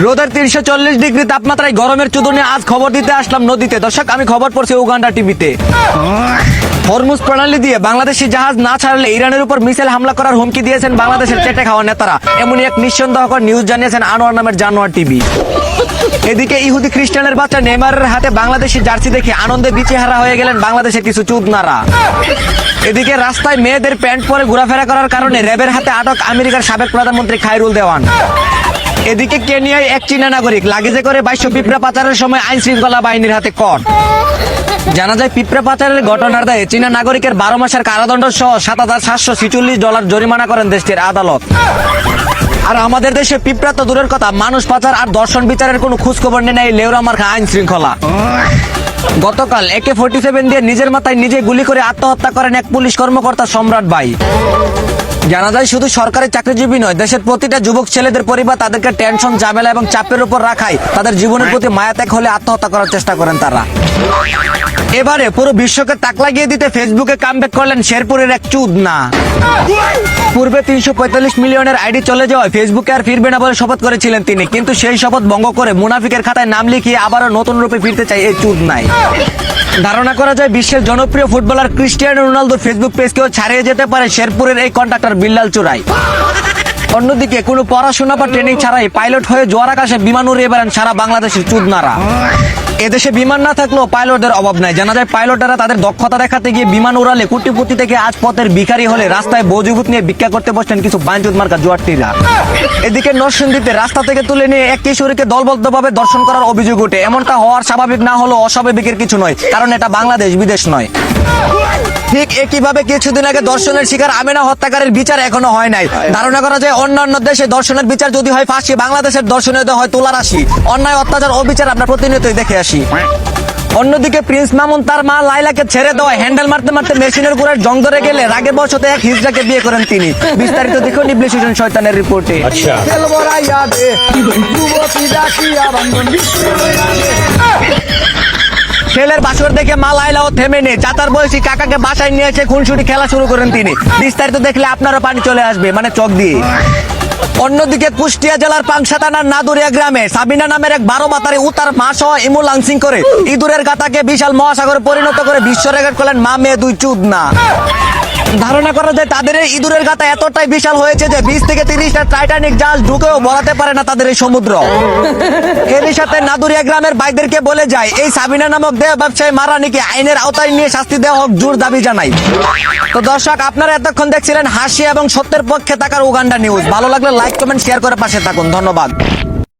রোদের ৩৪০ ডিগ্রি তাপমাত্রায় গরমের চুদুনে আজ খবর দিতে আসলাম নদীতে। দর্শক, আমি খবর পড়ছি উগান্ডা টিভিতে। হরমুজ প্রণালী দিয়ে বাংলাদেশি জাহাজ না ছাড়লে ইরানের উপর মিসাইল হামলা করার হুমকি দিয়েছেন বাংলাদেশের চেটে খাওয়া নেতারা। এমনই এক নিঃসন্দেহকর নিউজ জানিয়েছেন আনোয়ার নামের জানোয়ার টিভি। এদিকে ইহুদি খ্রিস্টানের বাচ্চা নেইমারের হাতে বাংলাদেশি জার্সি দেখে আনন্দে দিশেহারা হয়ে গেলেন বাংলাদেশের কিছু চুদনারা। এদিকে রাস্তায় মেয়েদের প্যান্ট পরে ঘোরাফেরা করার কারণে র্যাবের হাতে আটক আমেরিকার সাবেক প্রধানমন্ত্রী খায়রুল দেওয়ান। এদিকে কেনিয়ায় এক চীনা নাগরিক লাগেজে করে ২২০০ পিঁপড়া পাচারের সময় আইন শৃঙ্খলা বাহিনীর হাতে কট। জানা যায়, পিঁপড়া পাচারের ঘটনার দায়ে চীনা নাগরিকের ১২ মাসের কারাদণ্ড সহ $৭,৭৪৬ জরিমানা করেন দেশটির আদালত। আর আমাদের দেশে পিঁপড়া তো দূরের কথা, মানুষ পাচার আর দর্শন বিচারের কোনো খোঁজখবর নেই না এই লেউরা মার্কা আইন শৃঙ্খলা। গতকাল AK-47 দিয়ে নিজের মাথায় নিজে গুলি করে আত্মহত্যা করেন এক পুলিশ কর্মকর্তা সম্রাট ভাই। জানা যায়, শুধু সরকারি চাকরিজীবী নয়, দেশের প্রতিটা যুবক ছেলেদের পরিবার তাদেরকে টেনশন, ঝামেলা এবং চাপের উপর রাখায় তাদের জীবনের প্রতি মায়া ত্যাগ হলে আত্মহত্যা করার চেষ্টা করেন তারা। এবারে পুরো বিশ্বকে তাক লাগিয়ে দিতে ফেসবুকে কামব্যাক করলেন শেরপুরের এক চুদনা। পূর্বে ৩৪৫ মিলিয়নের আইডি চলে যাওয়ায় ফেসবুকে আর ফিরবে না বলে শপথ করেছিলেন তিনি, কিন্তু সেই শপথ ভঙ্গ করে মুনাফিকের খাতায় নাম লিখিয়ে আবারও নতুন রূপে ফিরতে চায় এই চুদনায়। ধারণা করা যায়, বিশ্বের জনপ্রিয় ফুটবলার ক্রিস্টিয়ানো রোনালদোর ফেসবুক পেজকেও ছাড়িয়ে যেতে পারে শেরপুরের এই কন্ট্রাক্টর বিল্লাল চোরাই। অন্যদিকে কোনো পড়াশোনা বা ট্রেনিং ছাড়াই পাইলট হয়ে জোয়ার আকাশে বিমান উড়িয়ে বেড়ান সারা বাংলাদেশের চুদনারা। এদেশে বিমান না থাকলেও পাইলটদের অভাব নাই। জানা যায়, পাইলটেরা তাদের দক্ষতা দেখাতে গিয়ে বিমান উড়ালে কোটিপতি থেকে আজ পথের ভিখারি হলে রাস্তায় বৌযুবুত নিয়ে ভিক্ষা করতে বসলেন কিছু বাঞ্চুত মার্কা জুয়ারটিরা। এদিকে নরসিংদীতে রাস্তা থেকে তুলে নিয়ে এক কিশোরীকে দলবদ্ধভাবে দর্শন করার অভিযোগ ওঠে। এমনটা হওয়ার স্বাভাবিক না হলেও অস্বাভাবিকের কিছু নয়, কারণ এটা বাংলাদেশ, বিদেশ নয়। ঠিক একইভাবে কিছুদিন আগে দর্শনের শিকার আমেনা হত্যাকারীর বিচার এখনো হয় নাই। ধারণা করা যায়, অন্যান্য দেশে দর্শনের বিচার যদি হয় ফাঁসি, বাংলাদেশের দর্শনীয় হয় তোলার আসি। অন্যায়, অত্যাচার, অবিচার আমরা প্রতিনিয়তই দেখে আসি। অন্যদিকে প্রিন্স মামুন তার মা লাইলাকে ছেড়ে দেওয়া হ্যান্ডেল মারতে মারতে মেশিনের গোড়ায় জং ধরে গেলে রাগে বশতে এক হিজড়াকে বিয়ে করেন তিনি। বিস্তারিত দেখুন ইবলিশ হোসেন শয়তানের রিপোর্টে। ছেলের বাসর দেখে মা লাইলাও থেমে নেই, চাচার বয়সী কাকাকে বাসায় নিয়ে এসে খুনসুটি খেলা শুরু করেন তিনি। বিস্তারিত দেখলে আপনারও পানি চলে আসবে, মানে চোখ দিয়ে। অন্যদিকে কুষ্টিয়া জেলার পাংশা থানার নাদুরিয়া গ্রামে সাবিনা নামের এক 12 মাতারি উতার মা সহ ইমু লাংসিং করে ইঁদুরের গাতাকে বিশাল মহাসাগরে পরিণত করে বিশ্ব রেকর্ড করলেন মা মেয়ে দুই চুদনা। ধারণা করা যায়, তাদের এই ইঁদুরের গাতা এতটাই বিশাল হয়েছে যে 20 থেকে 30টা টাইটানিক জাহাজ ঢুকেও বলাতে পারে না তাদের এই সমুদ্র। এরই সাথে নাদুরিয়া গ্রামের ভাইদেরকে বলে যায়, এই সাবিনা নামক দেহ ব্যবসায়ী মারানিকে আইনের আওতায় নিয়ে শাস্তি দেওয়া হোক, জোর দাবি জানাই। তো দর্শক, আপনারা এতক্ষণ দেখছিলেন হাসি এবং সত্যের পক্ষে থাকার উগান্ডা নিউজ। ভালো লাগলে লাইক, কমেন্ট, শেয়ার করে পাশে থাকুন। ধন্যবাদ।